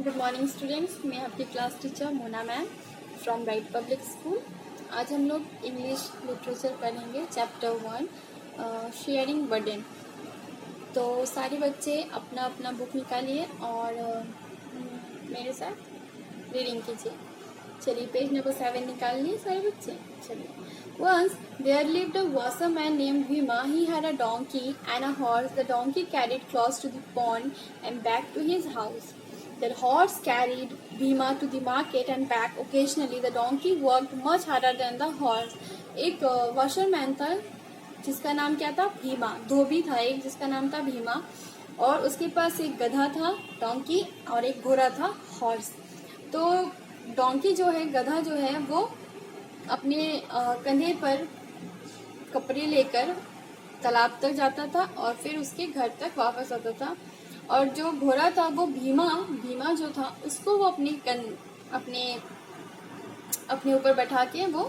Good morning students, मैं आपकी class teacher Mona ma'am from right public school. आज हम लोग इंग्लिश लिटरेचर पढ़ेंगे चैप्टर 1 शेयरिंग बर्डन। तो सारे बच्चे अपना अपना बुक निकालिए और मेरे साथ रीडिंग कीजिए। चलिए पेज नंबर 7 निकाल लिए सारे बच्चे। चलिए। Once there lived a washerman named Bhima. He had a donkey and a horse. The donkey carried cloths to the pond and back to his house. The horse carried Bhima to the market and back. Occasionally, the donkey worked much harder than the horse. एक washerman था जिसका नाम क्या था? भीमा। धोबी था एक जिसका नाम था भीमा, और उसके पास एक गधा था डोंकी और एक घोड़ा था हॉर्स। तो डोंकी जो है, गधा जो है, वो अपने कंधे पर कपड़े लेकर तालाब तक जाता था और फिर उसके घर तक वापस आता था। और जो घोड़ा था वो भीमा जो था उसको वो अपने ऊपर बैठा के वो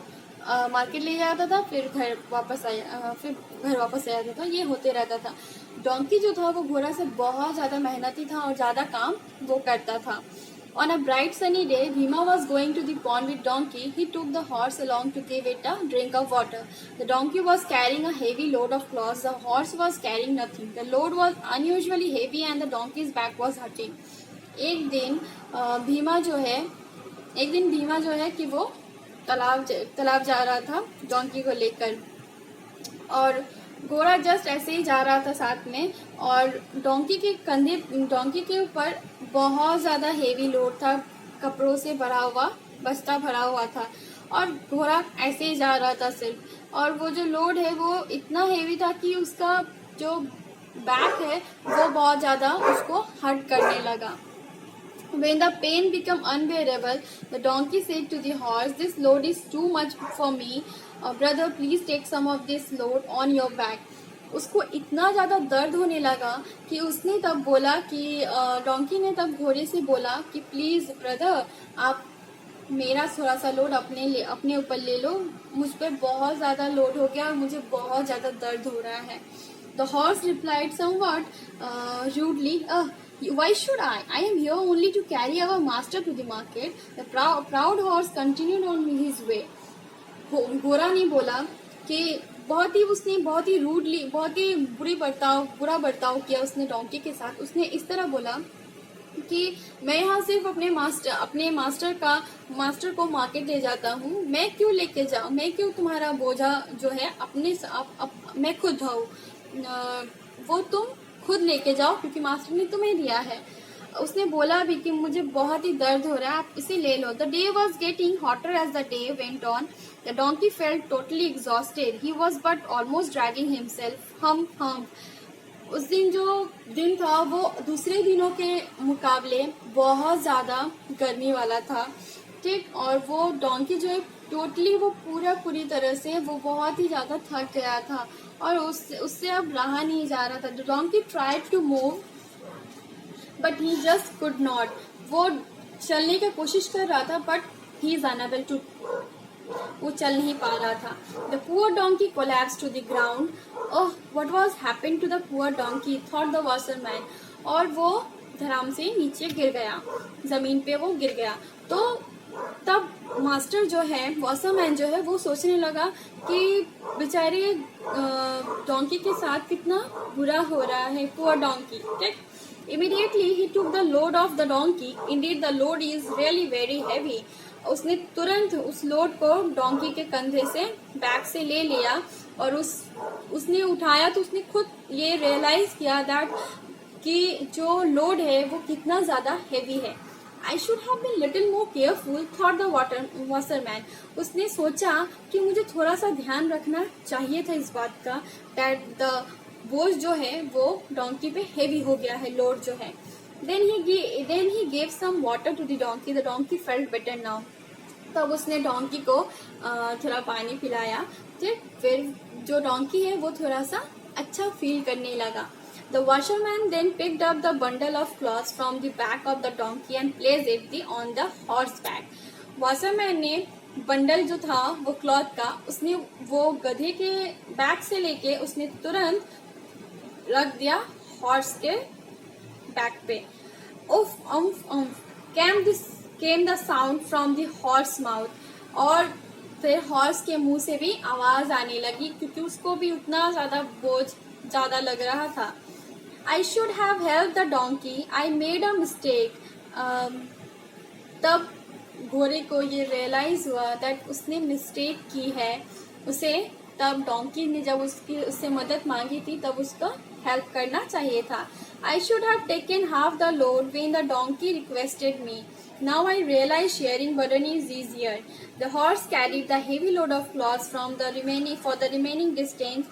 मार्केट ले जाता था, फिर घर वापस आ जाता था। ये होते रहता था। डोंकी जो था वो घोड़ा से बहुत ज़्यादा मेहनती था और ज़्यादा काम वो करता था। On a bright sunny day, Bhima was going to the pond with donkey. He took the horse along to give it a drink of water. The donkey was carrying a heavy load of cloths. The horse was carrying nothing. The load was unusually heavy and the donkey's back was hurting. एक दिन भीमा जो है कि वो तालाब जा रहा था डोंकी को लेकर, और घोड़ा जस्ट ऐसे ही जा रहा था साथ में, और डोंकी के ऊपर बहुत ज़्यादा हेवी लोड था, कपड़ों से भरा हुआ बस्ता भरा हुआ था, और घोड़ा ऐसे ही जा रहा था सिर्फ। और वो जो लोड है वो इतना हेवी था कि उसका जो बैक है वो बहुत ज़्यादा उसको हर्ट करने लगा। When the pain became unbearable, the donkey said to the horse, "This load is too much for me. Brother, please take some of this load on your back." उसको इतना ज़्यादा दर्द होने लगा कि उसने तब बोला कि डोंकी ने तब घोड़े से बोला कि प्लीज़ ब्रदर, आप मेरा थोड़ा सा लोड अपने ऊपर ले लो, मुझ पर बहुत ज़्यादा लोड हो गया और मुझे बहुत ज़्यादा दर्द हो रहा है। The horse replied somewhat rudely, "Why should I? I am here only to carry our master to the market." The proud horse continued on his way. घोड़ा ने बोला कि उसने बहुत ही रूडली, बहुत ही बुरा बर्ताव किया उसने डोंकी के साथ। उसने इस तरह बोला कि मैं यहाँ सिर्फ अपने मास्टर को मार्केट ले जाता हूँ, मैं क्यों लेके जाऊँ, मैं क्यों तुम्हारा बोझा जो है मैं खुद ढाऊँ, वो तुम खुद लेके जाओ क्योंकि मास्टर ने तुम्हें दिया है। उसने बोला भी कि मुझे बहुत ही दर्द हो रहा है, आप इसे ले लो। The day was getting hotter as the day went on. The donkey felt totally exhausted. He was but almost dragging himself. उस दिन जो दिन था वो दूसरे दिनों के मुकाबले बहुत ज़्यादा गर्मी वाला था, ठीक। और वो डोंकी जो है टोटली वो पूरी तरह से वो बहुत ही ज़्यादा थक गया था और उससे अब रहा नहीं जा रहा था। The donkey tried to move but he just could not. वो चलने की कोशिश कर रहा था but he is unable to, वो चल नहीं पा रहा था। The poor donkey collapsed to the ground. Oh, what was happened to the poor donkey, thought the washerman. और वो धड़ाम से नीचे गिर गया, जमीन पे वो गिर गया। तो तब मास्टर जो है, वॉशरमैन जो है, वो सोचने लगा कि बेचारे डोंकी के साथ कितना बुरा हो रहा है, पुअर डोंकी, ठीक। Immediately he took the load of the donkey. Indeed, the load is really very heavy. उसने तुरंत उस लोड को डोंकी के कंधे से, बैक से ले लिया और उसने उठाया तो उसने खुद ये रियलाइज किया दैट कि जो लोड है वो कितना ज्यादा हेवी है। I should have been little more careful, thought the washerman. उसने सोचा कि मुझे थोड़ा सा ध्यान रखना चाहिए था इस बात का that the बोझ जो है वो डोंकी पे हेवी हो गया है, लोड जो है। Then he gave some water to the donkey. The donkey felt better now. तब उसने डोंकी को थोड़ा पानी पिलाया, ठीक। फिर जो डोंकी है वो थोड़ा सा अच्छा फील करने लगा। The washerman then picked up the bundle of cloths from the back of the donkey and placed it on the horse back. Washerman ने बंडल जो था वो क्लॉथ का, उसने वो गधे के बैक से लेके उसने तुरंत रख दिया हॉर्स के बैक पे। उफ came the sound from the horse mouth, और फिर हॉर्स के मुंह से भी आवाज आने लगी क्योंकि उसको भी उतना ज्यादा बोझ ज्यादा लग रहा था। I should have help the donkey, I made a mistake. तब घोड़े को ये रियलाइज हुआ दैट उसने मिस्टेक की है। उसे तब डोंकी ने जब उससे मदद मांगी थी तब उसको हेल्प करना चाहिए था। I should have taken half the load when the donkey requested me, now I realise sharing burden is easier. The horse carried the heavy load of clothes from the remaining distance.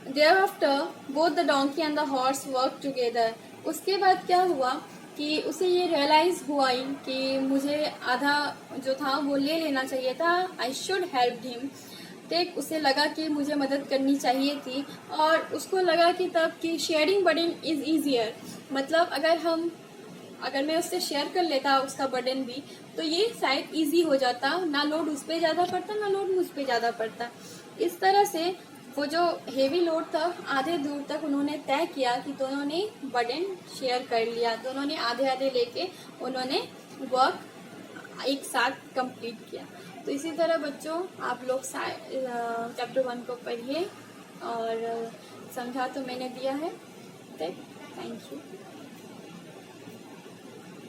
Thereafter, both the donkey and the horse worked together. उसके बाद क्या हुआ कि उसे ये realise हुआ कि मुझे आधा जो था वो ले लेना चाहिए था। I should help him. देख उसे लगा कि मुझे मदद करनी चाहिए थी, और उसको लगा कि तब कि शेयरिंग बर्डन इज ईजियर, मतलब अगर मैं उससे शेयर कर लेता उसका बर्डन भी, तो ये शायद इजी हो जाता, ना लोड उस पर ज़्यादा पड़ता ना लोड मुझ पर ज़्यादा पड़ता। इस तरह से वो जो हेवी लोड था आधे दूर तक उन्होंने तय किया कि दोनों ने बर्डन शेयर कर लिया, दोनों ने आधे आधे लेके उन्होंने वर्क एक साथ कंप्लीट किया। तो इसी तरह बच्चों आप लोग चैप्टर 1 को पढ़िए, और समझा तो मैंने दिया है। Thank you.